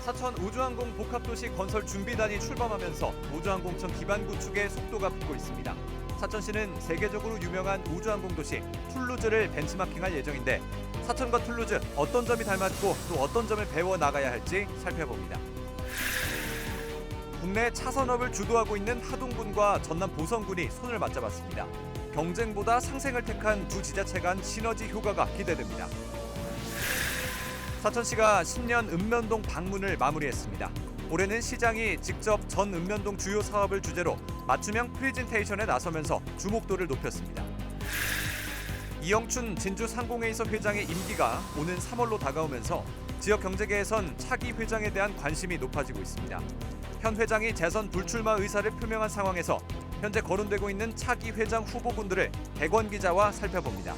사천 우주항공 복합도시 건설 준비단이 출범하면서 우주항공청 기반 구축에 속도가 붙고 있습니다. 사천시는 세계적으로 유명한 우주항공 도시 툴루즈를 벤치마킹할 예정인데 사천과 툴루즈 어떤 점이 닮았고 또 어떤 점을 배워 나가야 할지 살펴봅니다. 국내 차 산업을 주도하고 있는 하동군과 전남 보성군이 손을 맞잡았습니다. 경쟁보다 상생을 택한 두 지자체 간 시너지 효과가 기대됩니다. 사천시가 신년 읍면동 방문을 마무리했습니다. 올해는 시장이 직접 전 읍면동 주요 사업을 주제로 맞춤형 프레젠테이션에 나서면서 주목도를 높였습니다. 이영춘 진주상공회의소 회장의 임기가 오는 3월로 다가오면서 지역 경제계에선 차기 회장에 대한 관심이 높아지고 있습니다. 현 회장이 재선 불출마 의사를 표명한 상황에서 현재 거론되고 있는 차기 회장 후보군들을 백원 기자와 살펴봅니다.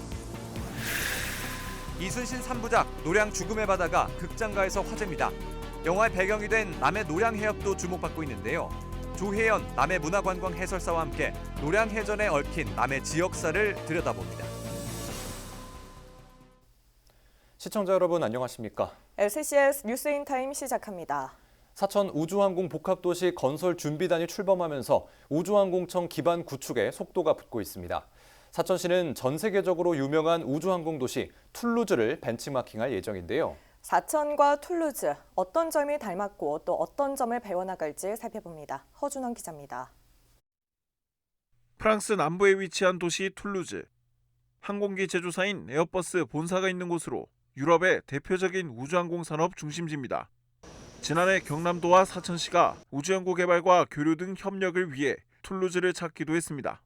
이순신 3부작 노량 죽음의 바다가 극장가에서 화제입니다. 영화의 배경이 된 남해 노량해협도 주목받고 있는데요. 조혜연 남해문화관광 해설사와 함께 노량해전에 얽힌 남해 지역사를 들여다봅니다. 시청자 여러분 안녕하십니까? LCCS 뉴스인타임 시작합니다. 사천 우주항공 복합도시 건설 준비단이 출범하면서 우주항공청 기반 구축에 속도가 붙고 있습니다. 사천시는 전 세계적으로 유명한 우주항공 도시 툴루즈를 벤치마킹할 예정인데요. 사천과 툴루즈, 어떤 점이 닮았고 또 어떤 점을 배워나갈지 살펴봅니다. 허준원 기자입니다. 프랑스 남부에 위치한 도시 툴루즈. 항공기 제조사인 에어버스 본사가 있는 곳으로 유럽의 대표적인 우주항공 산업 중심지입니다. 지난해 경남도와 사천시가 우주연구 개발과 교류 등 협력을 위해 툴루즈를 찾기도 했습니다.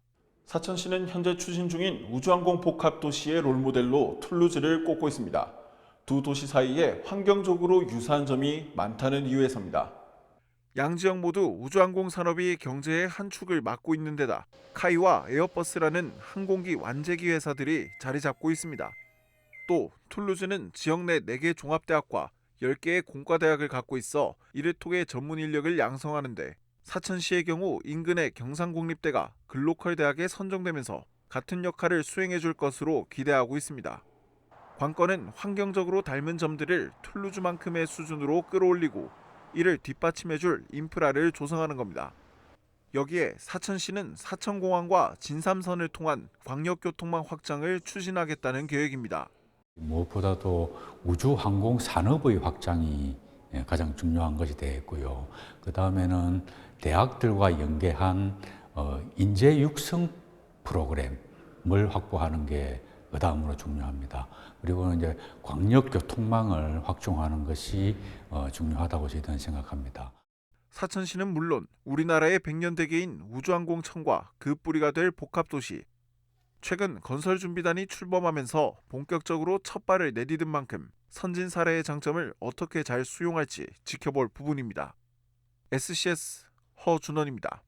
사천시는 현재 추진 중인 우주항공 복합도시의 롤모델로 툴루즈를 꼽고 있습니다. 두 도시 사이에 환경적으로 유사한 점이 많다는 이유에서입니다. 양 지역 모두 우주항공 산업이 경제의 한 축을 맡고 있는 데다 카이와 에어버스라는 항공기 완제기 회사들이 자리 잡고 있습니다. 또 툴루즈는 지역 내 4개 종합대학과 10개의 공과대학을 갖고 있어 이를 통해 전문 인력을 양성하는 데 사천시의 경우 인근의 경상국립대가 글로컬 대학에 선정되면서 같은 역할을 수행해 줄 것으로 기대하고 있습니다. 관건은 환경적으로 닮은 점들을 툴루즈만큼의 수준으로 끌어올리고 이를 뒷받침해 줄 인프라를 조성하는 겁니다. 여기에 사천시는 사천공항과 진삼선을 통한 광역교통망 확장을 추진하겠다는 계획입니다. 무엇보다도 우주항공 산업의 확장이 가장 중요한 것이 되겠고요. 그 다음에는 대학들과 연계한 인재 육성 프로그램을 확보하는 게 그다음으로 중요합니다. 그리고 이제 광역교통망을 확충하는 것이 중요하다고 저희들은 생각합니다. 사천시는 물론 우리나라의 백년대계인 우주항공청과 그 뿌리가 될 복합도시. 최근 건설준비단이 출범하면서 본격적으로 첫 발을 내디딘 만큼 선진 사례의 장점을 어떻게 잘 수용할지 지켜볼 부분입니다. SCS 허준원입니다.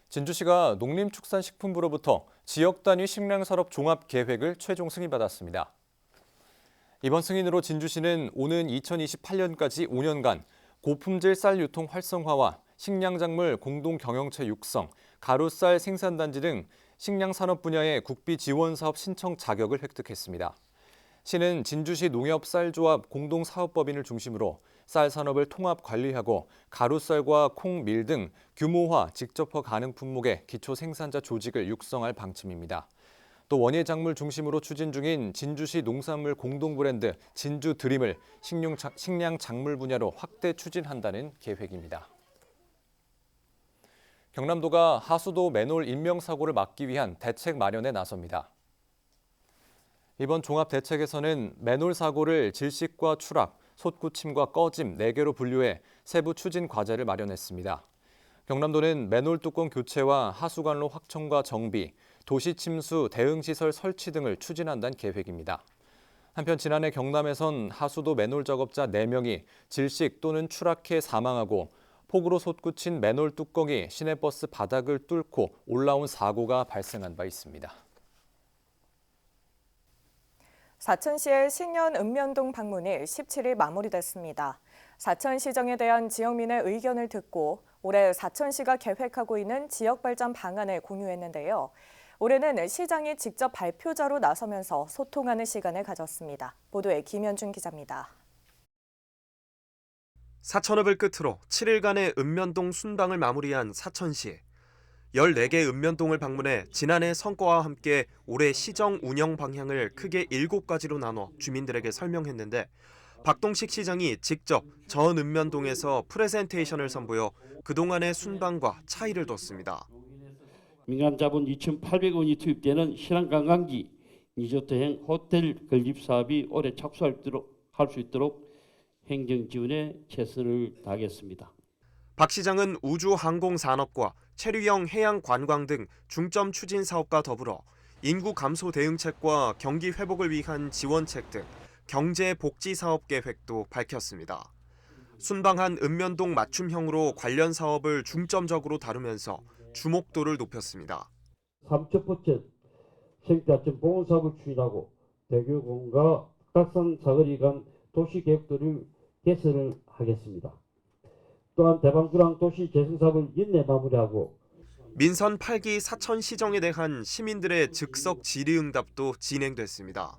진주시가 농림축산식품부로부터 지역 단위 식량산업 종합 계획을 최종 승인받았습니다. 이번 승인으로 진주시는 오는 2028년까지 5년간 고품질 쌀 유통 활성화와 식량작물 공동 경영체 육성, 가루쌀 생산단지 등 식량산업 분야의 국비 지원 사업 신청 자격을 획득했습니다. 시는 진주시 농협쌀조합 공동사업법인을 중심으로 쌀 산업을 통합 관리하고 가루쌀과 콩, 밀 등 규모화, 직접화 가능 품목의 기초 생산자 조직을 육성할 방침입니다. 또 원예 작물 중심으로 추진 중인 진주시 농산물 공동 브랜드 진주 드림을 식량 작물 분야로 확대 추진한다는 계획입니다. 경남도가 하수도 맨홀 인명사고를 막기 위한 대책 마련에 나섭니다. 이번 종합대책에서는 맨홀 사고를 질식과 추락, 솟구침과 꺼짐 4개로 분류해 세부 추진 과제를 마련했습니다. 경남도는 맨홀 뚜껑 교체와 하수관로 확충과 정비, 도시 침수 대응시설 설치 등을 추진한다는 계획입니다. 한편 지난해 경남에선 하수도 맨홀 작업자 4명이 질식 또는 추락해 사망하고 폭우로 솟구친 맨홀 뚜껑이 시내버스 바닥을 뚫고 올라온 사고가 발생한 바 있습니다. 사천시의 신년 읍면동 방문이 17일 마무리됐습니다. 사천시정에 대한 지역민의 의견을 듣고 올해 사천시가 계획하고 있는 지역발전 방안을 공유했는데요. 올해는 시장이 직접 발표자로 나서면서 소통하는 시간을 가졌습니다. 보도에 김현준 기자입니다. 사천읍을 끝으로 7일간의 읍면동 순방을 마무리한 사천시. 14개 읍면동을 방문해 지난해 성과와 함께 올해 시정 운영 방향을 크게 7가지로 나눠 주민들에게 설명했는데 박동식 시장이 직접 전 읍면동에서 프레젠테이션을 선보여 그동안의 순방과 차이를 뒀습니다. 민간 자본 2,800원이 투입되는 신안관광지 리조트형 호텔 건립 사업이 올해 착수할 수 있도록 행정 지원에 최선을 다하겠습니다. 박 시장은 우주 항공 산업과 체류형 해양 관광 등 중점 추진 사업과 더불어 인구 감소 대응책과 경기 회복을 위한 지원책 등 경제 복지 사업 계획도 밝혔습니다. 순방한 읍면동 맞춤형으로 관련 사업을 중점적으로 다루면서 주목도를 높였습니다. 3첫 생태하천 보건 사업을 추진하고 대교공과 각산 사거리 간 도시 계획도를 개선을 하겠습니다. 또한 대방구랑 도시 재생 사업을 연내 마무리하고 민선 8기 사천시정에 대한 시민들의 즉석 질의응답도 진행됐습니다.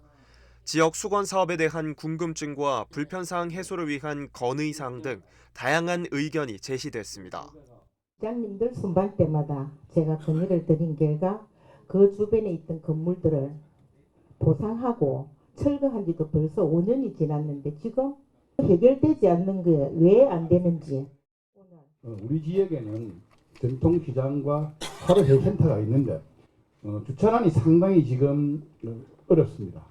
지역 수건 사업에 대한 궁금증과 불편사항 해소를 위한 건의사항 등 다양한 의견이 제시됐습니다. 시장님들 순방 때마다 제가 건의를 드린 결과 그 주변에 있던 건물들을 보상하고 철거한 지도 벌써 5년이 지났는데 지금 해결되지 않는 게 왜 안 되는지. 우리 지역에는 전통시장과 하루회센터가 있는데 주차난이 상당히 지금 어렵습니다.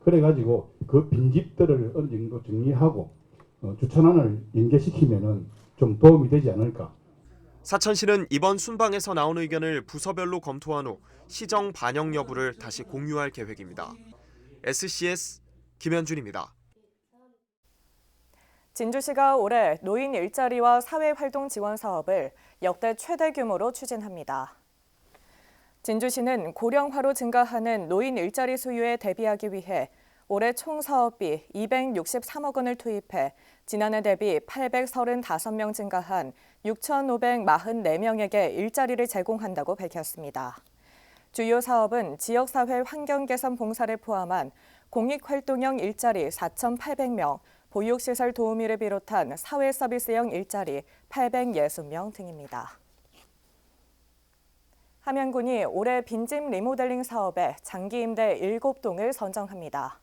그래가지고 그 빈집들을 어느 정도 정리하고 주차난을 연계시키면은 좀 도움이 되지 않을까. 사천시는 이번 순방에서 나온 의견을 부서별로 검토한 후 시정 반영 여부를 다시 공유할 계획입니다. SCS 김현준입니다. 진주시가 올해 노인 일자리와 사회활동 지원 사업을 역대 최대 규모로 추진합니다. 진주시는 고령화로 증가하는 노인 일자리 수요에 대비하기 위해 올해 총 사업비 263억 원을 투입해 지난해 대비 835명 증가한 6,544명에게 일자리를 제공한다고 밝혔습니다. 주요 사업은 지역사회 환경 개선 봉사를 포함한 공익활동형 일자리 4,800명, 보육시설 도우미를 비롯한 사회서비스형 일자리 860명 등입니다. 함양군이 올해 빈집 리모델링 사업에 장기 임대 7동을 선정합니다.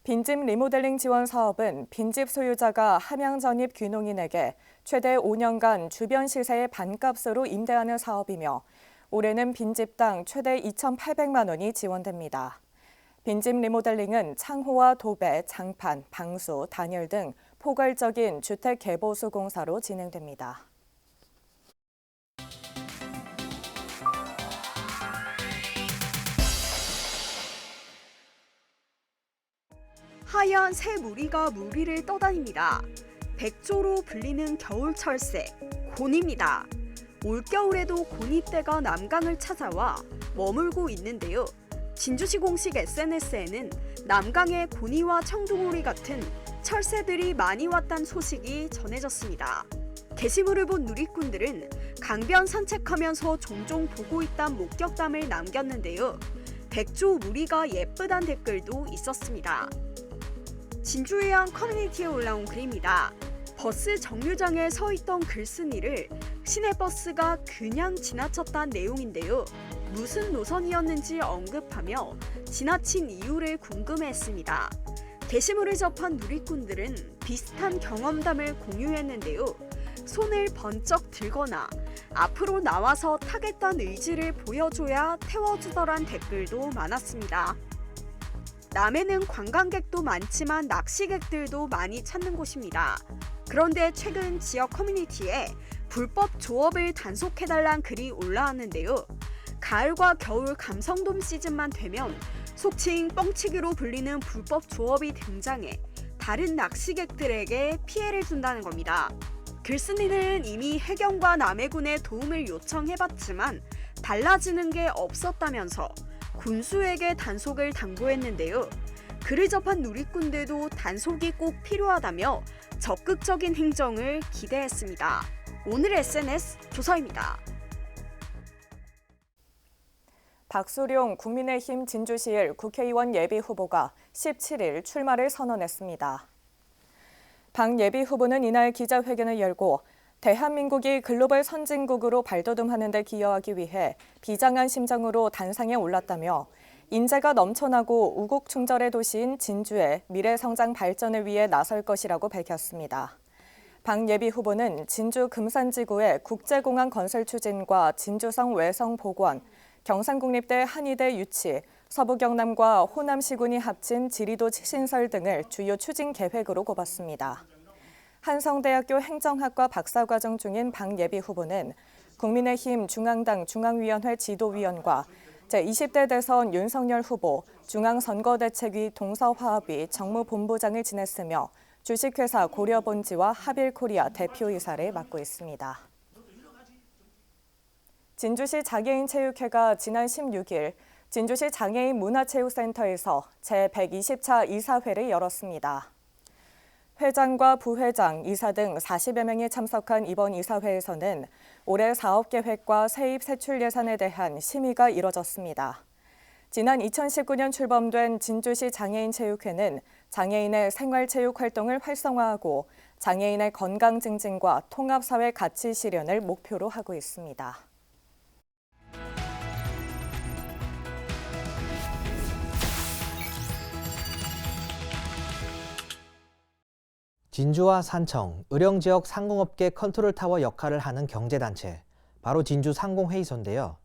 빈집 리모델링 지원 사업은 빈집 소유자가 함양 전입 귀농인에게 최대 5년간 주변 시세의 반값으로 임대하는 사업이며 올해는 빈집당 최대 2,800만 원이 지원됩니다. 빈집 리모델링은 창호와 도배, 장판, 방수, 단열 등 포괄적인 주택 개보수 공사로 진행됩니다. 하얀 새 무리가 무리를 떠다닙니다. 백조로 불리는 겨울 철새, 곤입니다. 올겨울에도 곤이떼가 남강을 찾아와 머물고 있는데요. 진주시 공식 SNS에는 남강에 곤이와 청둥오리 같은 철새들이 많이 왔다는 소식이 전해졌습니다. 게시물을 본 누리꾼들은 강변 산책하면서 종종 보고 있다는 목격담을 남겼는데요. 백조 무리가 예쁘단 댓글도 있었습니다. 진주해안 커뮤니티에 올라온 글입니다. 버스 정류장에 서 있던 글쓴이를 시내버스가 그냥 지나쳤다는 내용인데요. 무슨 노선이었는지 언급하며 지나친 이유를 궁금해했습니다. 게시물을 접한 누리꾼들은 비슷한 경험담을 공유했는데요. 손을 번쩍 들거나 앞으로 나와서 타겠다는 의지를 보여줘야 태워주더란 댓글도 많았습니다. 남해는 관광객도 많지만 낚시객들도 많이 찾는 곳입니다. 그런데 최근 지역 커뮤니티에 불법 조업을 단속해달란 글이 올라왔는데요. 가을과 겨울 감성돔 시즌만 되면 속칭 뻥치기로 불리는 불법 조업이 등장해 다른 낚시객들에게 피해를 준다는 겁니다. 글쓴이는 이미 해경과 남해군에 도움을 요청해봤지만 달라지는 게 없었다면서 군수에게 단속을 당부했는데요. 글을 접한 누리꾼들도 단속이 꼭 필요하다며 적극적인 행정을 기대했습니다. 오늘 SNS 조서입니다. 박수룡 국민의힘 진주시 1 국회의원 예비후보가 17일 출마를 선언했습니다. 박예비 후보는 이날 기자회견을 열고 대한민국이 글로벌 선진국으로 발돋움하는 데 기여하기 위해 비장한 심정으로 단상에 올랐다며 인재가 넘쳐나고 우곡충절의 도시인 진주의 미래 성장 발전을 위해 나설 것이라고 밝혔습니다. 박예비 후보는 진주 금산지구의 국제공항 건설 추진과 진주성 외성 복원, 경상국립대 한의대 유치, 서부경남과 호남시군이 합친 지리도 신설 등을 주요 추진 계획으로 꼽았습니다. 한성대학교 행정학과 박사과정 중인 박예비 후보는 국민의힘 중앙당 중앙위원회 지도위원과 제20대 대선 윤석열 후보, 중앙선거대책위 동서화합위 정무본부장을 지냈으며 주식회사 고려본지와 하빌코리아 대표이사를 맡고 있습니다. 진주시 장애인체육회가 지난 16일 진주시 장애인 문화체육센터에서 제120차 이사회를 열었습니다. 회장과 부회장, 이사 등 40여 명이 참석한 이번 이사회에서는 올해 사업 계획과 세입 세출 예산에 대한 심의가 이뤄졌습니다. 지난 2019년 출범된 진주시 장애인체육회는 장애인의 생활체육 활동을 활성화하고 장애인의 건강 증진과 통합사회 가치 실현을 목표로 하고 있습니다. 진주와 산청, 의령 지역 상공업계 컨트롤타워 역할을 하는 경제단체, 바로 진주 상공회의소인데요.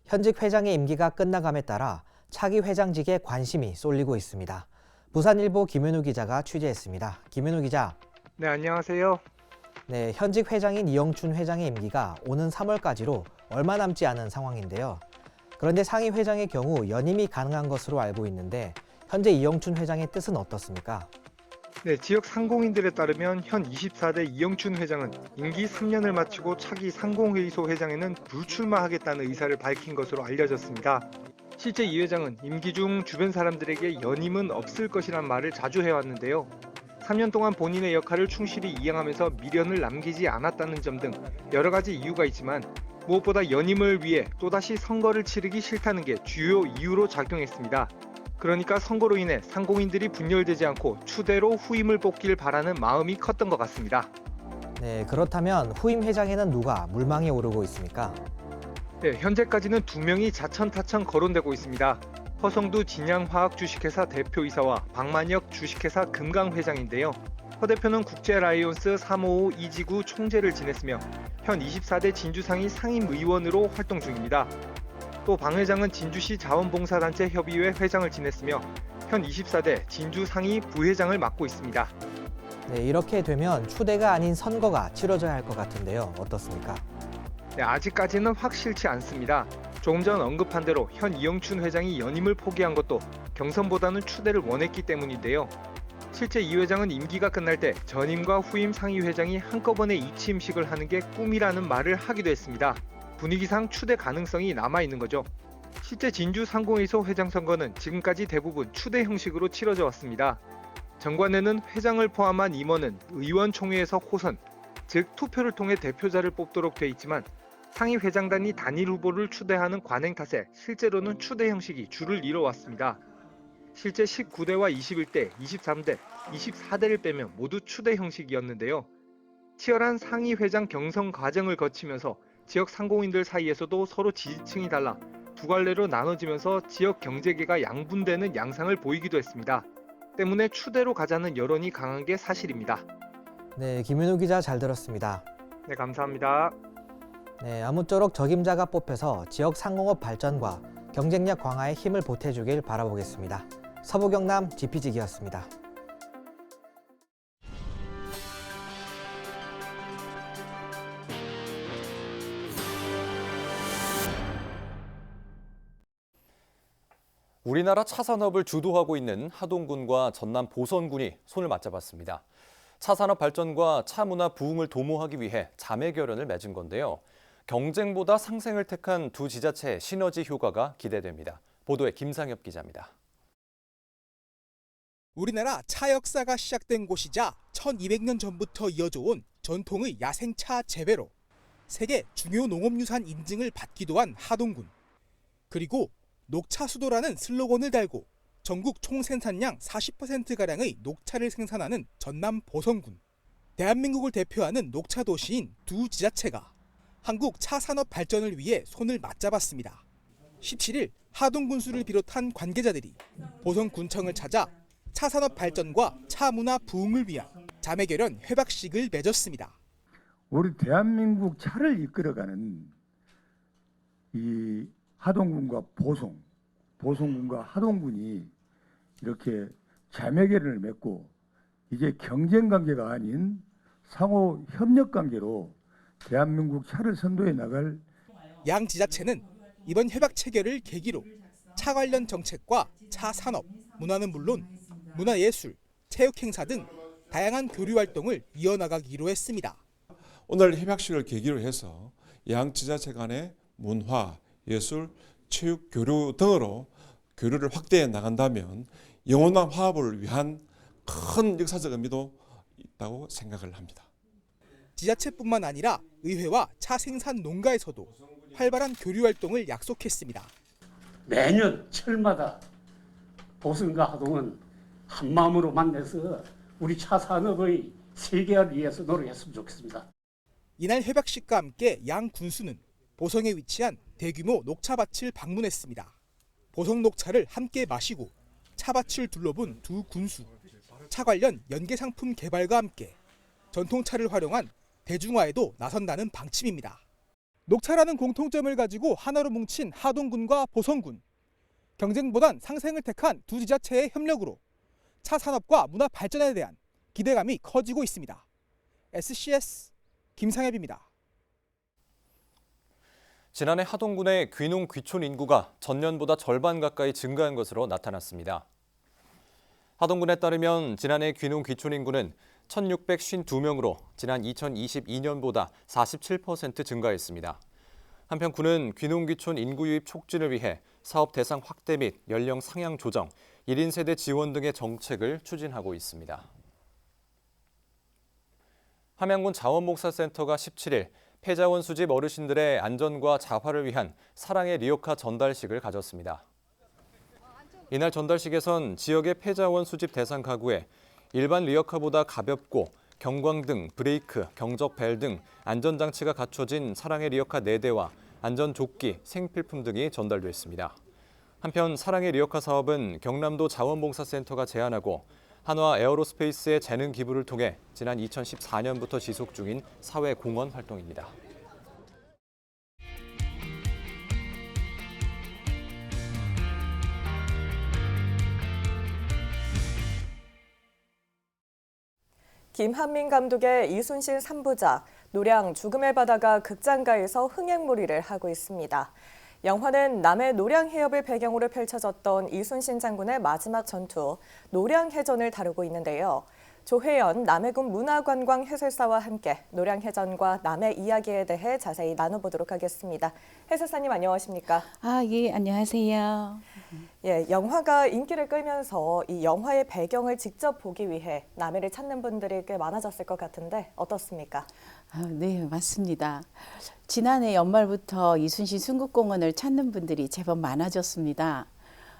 현직 회장의 임기가 끝나감에 따라 차기 회장직에 관심이 쏠리고 있습니다. 부산일보 김윤우 기자가 취재했습니다. 김윤우 기자. 네, 안녕하세요. 네, 현직 회장인 이영춘 회장의 임기가 오는 3월까지로 얼마 남지 않은 상황인데요. 그런데 상임 회장의 경우 연임이 가능한 것으로 알고 있는데 현재 이영춘 회장의 뜻은 어떻습니까? 네, 지역 상공인들에 따르면 현 24대 이영춘 회장은 임기 3년을 마치고 차기 상공회의소 회장에는 불출마하겠다는 의사를 밝힌 것으로 알려졌습니다. 실제 이 회장은 임기 중 주변 사람들에게 연임은 없을 것이란 말을 자주 해왔는데요. 3년 동안 본인의 역할을 충실히 이행하면서 미련을 남기지 않았다는 점 등 여러 가지 이유가 있지만 무엇보다 연임을 위해 또다시 선거를 치르기 싫다는 게 주요 이유로 작용했습니다. 그러니까 선거로 인해 상공인들이 분열되지 않고 추대로 후임을 뽑길 바라는 마음이 컸던 것 같습니다. 네, 그렇다면 후임 회장에는 누가 물망에 오르고 있습니까? 네, 현재까지는 2명이 자천타천 거론되고 있습니다. 허성두 진양화학 주식회사 대표이사와 박만혁 주식회사 금강 회장인데요. 허 대표는 국제라이온스 355 이지구 총재를 지냈으며 현 24대 진주상위 상임의원으로 활동 중입니다. 또 방 회장은 진주시 자원봉사단체 협의회 회장을 지냈으며 현 24대 진주상위 부회장을 맡고 있습니다. 네, 이렇게 되면 추대가 아닌 선거가 치러져야 할 것 같은데요. 어떻습니까? 네, 아직까지는 확실치 않습니다. 조금 전 언급한 대로 현 이영춘 회장이 연임을 포기한 것도 경선보다는 추대를 원했기 때문인데요. 실제 이 회장은 임기가 끝날 때 전임과 후임 상위 회장이 한꺼번에 이취임식을 하는 게 꿈이라는 말을 하기도 했습니다. 분위기상 추대 가능성이 남아있는 거죠. 실제 진주 상공회의소 회장 선거는 지금까지 대부분 추대 형식으로 치러져 왔습니다. 정관에는 회장을 포함한 임원은 의원총회에서 호선, 즉 투표를 통해 대표자를 뽑도록 돼 있지만 상위 회장단이 단일 후보를 추대하는 관행 탓에 실제로는 추대 형식이 주를 이뤄왔습니다. 실제 19대와 21대, 23대, 24대를 빼면 모두 추대 형식이었는데요. 치열한 상위 회장 경선 과정을 거치면서 지역 상공인들 사이에서도 서로 지지층이 달라 두 갈래로 나눠지면서 지역 경제계가 양분되는 양상을 보이기도 했습니다. 때문에 추대로 가자는 여론이 강한 게 사실입니다. 네, 김윤우 기자 잘 들었습니다. 네, 감사합니다. 네, 아무쪼록 적임자가 뽑혀서 지역 상공업 발전과 경쟁력 강화에 힘을 보태주길 바라보겠습니다. 서부경남 GP직이었습니다. 우리나라 차 산업을 주도하고 있는 하동군과 전남 보선군이 손을 맞잡았습니다. 차 산업 발전과 차 문화 부흥을 도모하기 위해 자매 결연을 맺은 건데요. 경쟁보다 상생을 택한 두 지자체의 시너지 효과가 기대됩니다. 보도에 김상엽 기자입니다. 우리나라 차 역사가 시작된 곳이자 1200년 전부터 이어져 온 전통의 야생차 재배로 세계 중요 농업유산 인증을 받기도 한 하동군. 그리고 녹차 수도라는 슬로건을 달고 전국 총 생산량 40%가량의 녹차를 생산하는 전남 보선군. 대한민국을 대표하는 녹차 도시인 두 지자체가 한국 차 산업 발전을 위해 손을 맞잡았습니다. 17일 하동군수를 비롯한 관계자들이 보성군청을 찾아 차 산업 발전과 차 문화 부흥을 위한 자매결연 회박식을 맺었습니다. 우리 대한민국 차를 이끌어가는 이 하동군과 보성군과 하동군이 이렇게 자매결연을 맺고 이제 경쟁 관계가 아닌 상호 협력 관계로 대한민국 차를 선도해 나갈 양 지자체는 이번 회박 체결을 계기로 차 관련 정책과 차 산업, 문화는 물론 문화예술, 체육 행사 등 다양한 교류 활동을 이어나가기로 했습니다. 오늘 협약식을 계기로 해서 양 지자체 간의 문화, 예술, 체육 교류 등으로 교류를 확대해 나간다면 영원한 화합을 위한 큰 역사적 의미도 있다고 생각을 합니다. 지자체뿐만 아니라 의회와 차 생산 농가에서도 활발한 교류 활동을 약속했습니다. 매년 철마다 보성과 하동은 한마음으로 만나서 우리 차 산업의 세계화를 위해서 노력했으면 좋겠습니다. 이날 회박식과 함께 양 군수는 보성에 위치한 대규모 녹차밭을 방문했습니다. 보성 녹차를 함께 마시고 차밭을 둘러본 두 군수, 차 관련 연계 상품 개발과 함께 전통차를 활용한 대중화에도 나선다는 방침입니다. 녹차라는 공통점을 가지고 하나로 뭉친 하동군과 보성군. 경쟁보단 상생을 택한 두 지자체의 협력으로 차 산업과 문화 발전에 대한 기대감이 커지고 있습니다. SCS 김상엽입니다. 지난해 하동군의 귀농 귀촌 인구가 전년보다 절반 가까이 증가한 것으로 나타났습니다. 하동군에 따르면 지난해 귀농 귀촌 인구는 1,652명으로 지난 2022년보다 47% 증가했습니다. 한편 군은 귀농 귀촌 인구 유입 촉진을 위해 사업 대상 확대 및 연령 상향 조정, 1인 세대 지원 등의 정책을 추진하고 있습니다. 함양군 자원봉사센터가 17일 폐자원 수집 어르신들의 안전과 자활을 위한 사랑의 리어카 전달식을 가졌습니다. 이날 전달식에선 지역의 폐자원 수집 대상 가구에 일반 리어카보다 가볍고 경광등, 브레이크, 경적벨 등 안전장치가 갖춰진 사랑의 리어카 4대와 안전조끼, 생필품 등이 전달됐습니다. 한편 사랑의 리어카 사업은 경남도 자원봉사센터가 제안하고 한화 에어로스페이스의 재능 기부를 통해 지난 2014년부터 지속 중인 사회 공헌 활동입니다. 김한민 감독의 이순신 3부작 노량 죽음의 바다가 극장가에서 흥행몰이를 하고 있습니다. 영화는 남해 노량 해협을 배경으로 펼쳐졌던 이순신 장군의 마지막 전투 노량해전을 다루고 있는데요. 조혜연 남해군 문화관광해설사와 함께 노량해전과 남해 이야기에 대해 자세히 나눠보도록 하겠습니다. 해설사님 안녕하십니까? 예, 안녕하세요. 예, 영화가 인기를 끌면서 이 영화의 배경을 직접 보기 위해 남해를 찾는 분들이 꽤 많아졌을 것 같은데 어떻습니까? 네, 맞습니다. 지난해 연말부터 이순신 순국공원을 찾는 분들이 제법 많아졌습니다.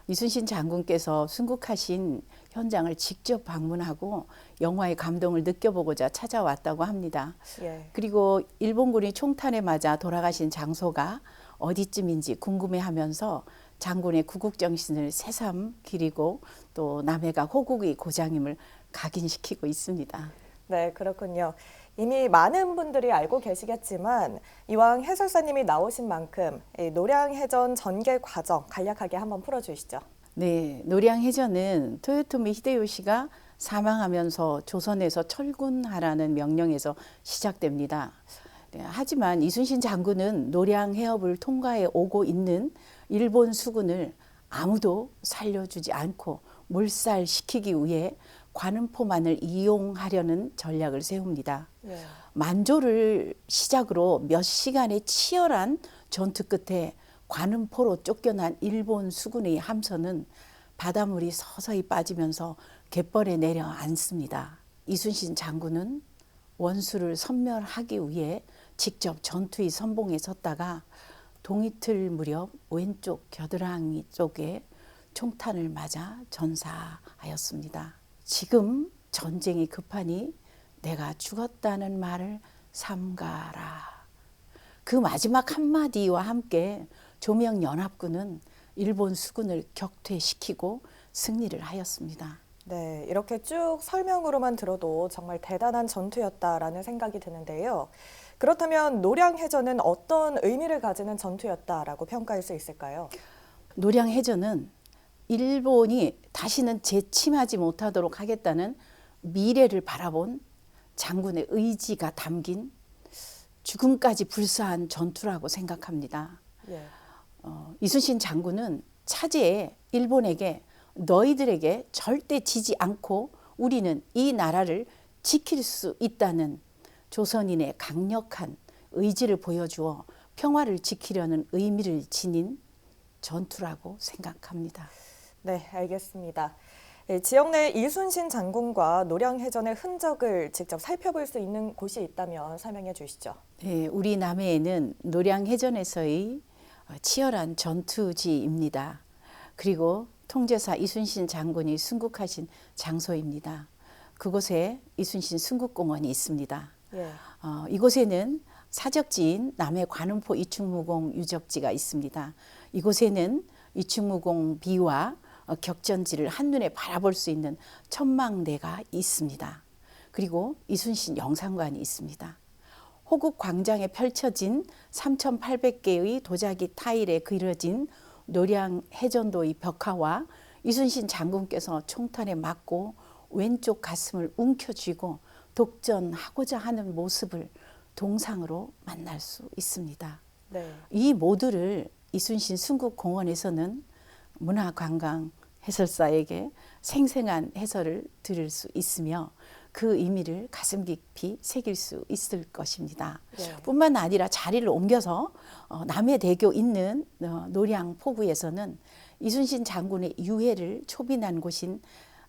이순신 장군께서 순국하신 현장을 직접 방문하고 영화의 감동을 느껴보고자 찾아왔다고 합니다. 예. 그리고 일본군이 총탄에 맞아 돌아가신 장소가 어디쯤인지 궁금해하면서 장군의 구국정신을 새삼 기리고 또 남해가 호국의 고장임을 각인시키고 있습니다. 네, 그렇군요. 이미 많은 분들이 알고 계시겠지만 이왕 해설사님이 나오신 만큼 이 노량해전 전개 과정 간략하게 한번 풀어주시죠. 네, 노량해전은 토요토미 히데요시가 사망하면서 조선에서 철군하라는 명령에서 시작됩니다. 네, 하지만 이순신 장군은 노량 해협을 통과해 오고 있는 일본 수군을 아무도 살려주지 않고 몰살시키기 위해 관음포만을 이용하려는 전략을 세웁니다. 네. 만조를 시작으로 몇 시간의 치열한 전투 끝에 관음포로 쫓겨난 일본 수군의 함선은 바닷물이 서서히 빠지면서 갯벌에 내려앉습니다. 이순신 장군은 원수를 섬멸하기 위해 직접 전투의 선봉에 섰다가 동이틀 무렵 왼쪽 겨드랑이 쪽에 총탄을 맞아 전사하였습니다. 지금 전쟁이 급하니 내가 죽었다는 말을 삼가라. 그 마지막 한마디와 함께 조명연합군은 일본 수군을 격퇴시키고 승리를 하였습니다. 네, 이렇게 쭉 설명으로만 들어도 정말 대단한 전투였다라는 생각이 드는데요. 그렇다면 노량해전은 어떤 의미를 가지는 전투였다라고 평가할 수 있을까요? 노량해전은 일본이 다시는 재침하지 못하도록 하겠다는 미래를 바라본 장군의 의지가 담긴 죽음까지 불사한 전투라고 생각합니다. 예. 이순신 장군은 차제에 일본에게 너희들에게 절대 지지 않고 우리는 이 나라를 지킬 수 있다는 조선인의 강력한 의지를 보여주어 평화를 지키려는 의미를 지닌 전투라고 생각합니다. 네, 알겠습니다. 지역 내 이순신 장군과 노량해전의 흔적을 직접 살펴볼 수 있는 곳이 있다면 설명해 주시죠. 네, 우리 남해에는 노량해전에서의 치열한 전투지입니다. 그리고 통제사 이순신 장군이 순국하신 장소입니다. 그곳에 이순신 순국공원이 있습니다. 예. 이곳에는 사적지인 남해 관음포 이충무공 유적지가 있습니다. 이곳에는 이충무공 비와 격전지를 한눈에 바라볼 수 있는 천망대가 있습니다. 그리고 이순신 영상관이 있습니다. 호국 광장에 펼쳐진 3,800개의 도자기 타일에 그려진 노량해전도의 벽화와 이순신 장군께서 총탄에 맞고 왼쪽 가슴을 움켜쥐고 독전하고자 하는 모습을 동상으로 만날 수 있습니다. 네. 이 모두를 이순신 순국공원에서는 문화관광 해설사에게 생생한 해설을 들을 수 있으며 그 의미를 가슴 깊이 새길 수 있을 것입니다. 네. 뿐만 아니라 자리를 옮겨서 남해대교 있는 노량포구에서는 이순신 장군의 유해를 초빈한 곳인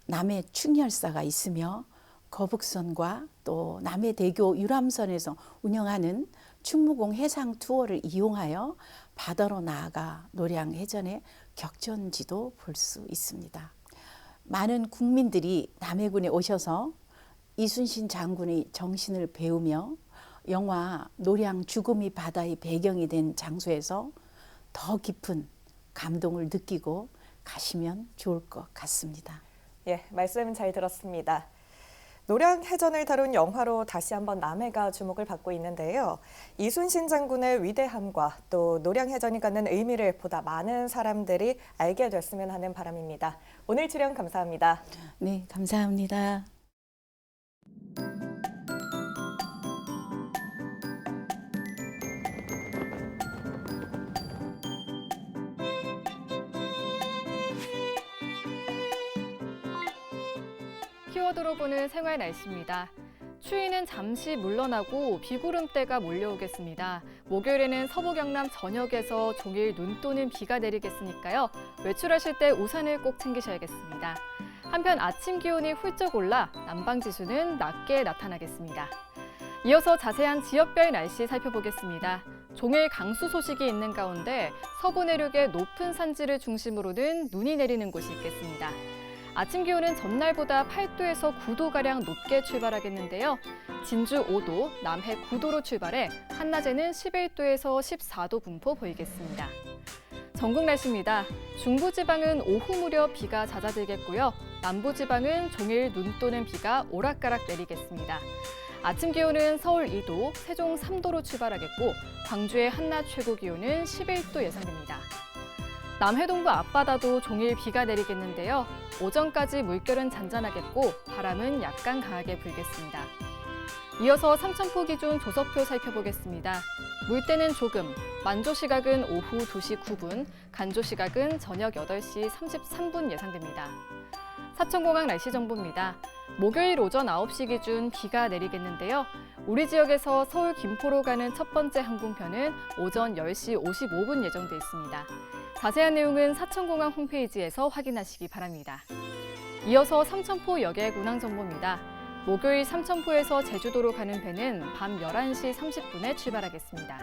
남해충혈사가 있으며 거북선과 또 남해대교 유람선에서 운영하는 충무공 해상 투어를 이용하여 바다로 나아가 노량해전의 격전지도 볼 수 있습니다. 많은 국민들이 남해군에 오셔서 이순신 장군의 정신을 배우며 영화 노량 죽음이 바다의 배경이 된 장소에서 더 깊은 감동을 느끼고 가시면 좋을 것 같습니다. 예, 말씀 잘 들었습니다. 노량해전을 다룬 영화로 다시 한번 남해가 주목을 받고 있는데요. 이순신 장군의 위대함과 또 노량해전이 갖는 의미를 보다 많은 사람들이 알게 됐으면 하는 바람입니다. 오늘 출연 감사합니다. 네, 감사합니다. 키워드로 보는 생활 날씨입니다. 추위는 잠시 물러나고 비구름대가 몰려오겠습니다. 목요일에는 서부 경남 전역에서 종일 눈 또는 비가 내리겠으니까요. 외출하실 때 우산을 꼭 챙기셔야겠습니다. 한편 아침 기온이 훌쩍 올라 난방지수는 낮게 나타나겠습니다. 이어서 자세한 지역별 날씨 살펴보겠습니다. 종일 강수 소식이 있는 가운데 서부 내륙의 높은 산지를 중심으로는 눈이 내리는 곳이 있겠습니다. 아침 기온은 전날보다 8도에서 9도가량 높게 출발하겠는데요. 진주 5도, 남해 9도로 출발해 한낮에는 11도에서 14도 분포 보이겠습니다. 전국 날씨입니다. 중부지방은 오후 무렵 비가 잦아들겠고요. 남부지방은 종일 눈 또는 비가 오락가락 내리겠습니다. 아침 기온은 서울 2도, 세종 3도로 출발하겠고 광주의 한낮 최고 기온은 11도 예상됩니다. 남해동부 앞바다도 종일 비가 내리겠는데요. 오전까지 물결은 잔잔하겠고 바람은 약간 강하게 불겠습니다. 이어서 삼천포 기준 조석표 살펴보겠습니다. 물때는 조금, 만조 시각은 오후 2시 9분, 간조 시각은 저녁 8시 33분 예상됩니다. 사천공항 날씨 정보입니다. 목요일 오전 9시 기준 비가 내리겠는데요. 우리 지역에서 서울 김포로 가는 첫 번째 항공편은 오전 10시 55분 예정돼 있습니다. 자세한 내용은 사천공항 홈페이지에서 확인하시기 바랍니다. 이어서 삼천포 여객 운항 정보입니다. 목요일 삼천포에서 제주도로 가는 배는 밤 11시 30분에 출발하겠습니다.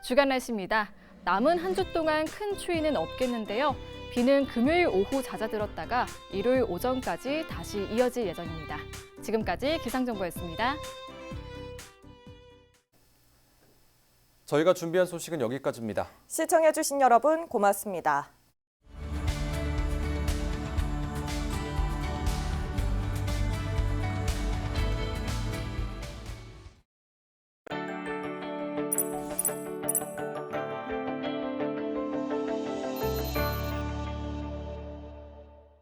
주간 날씨입니다. 남은 한 주 동안 큰 추위는 없겠는데요. 비는 금요일 오후 잦아들었다가 일요일 오전까지 다시 이어질 예정입니다. 지금까지 기상정보였습니다. 저희가 준비한 소식은 여기까지입니다. 시청해주신 여러분 고맙습니다.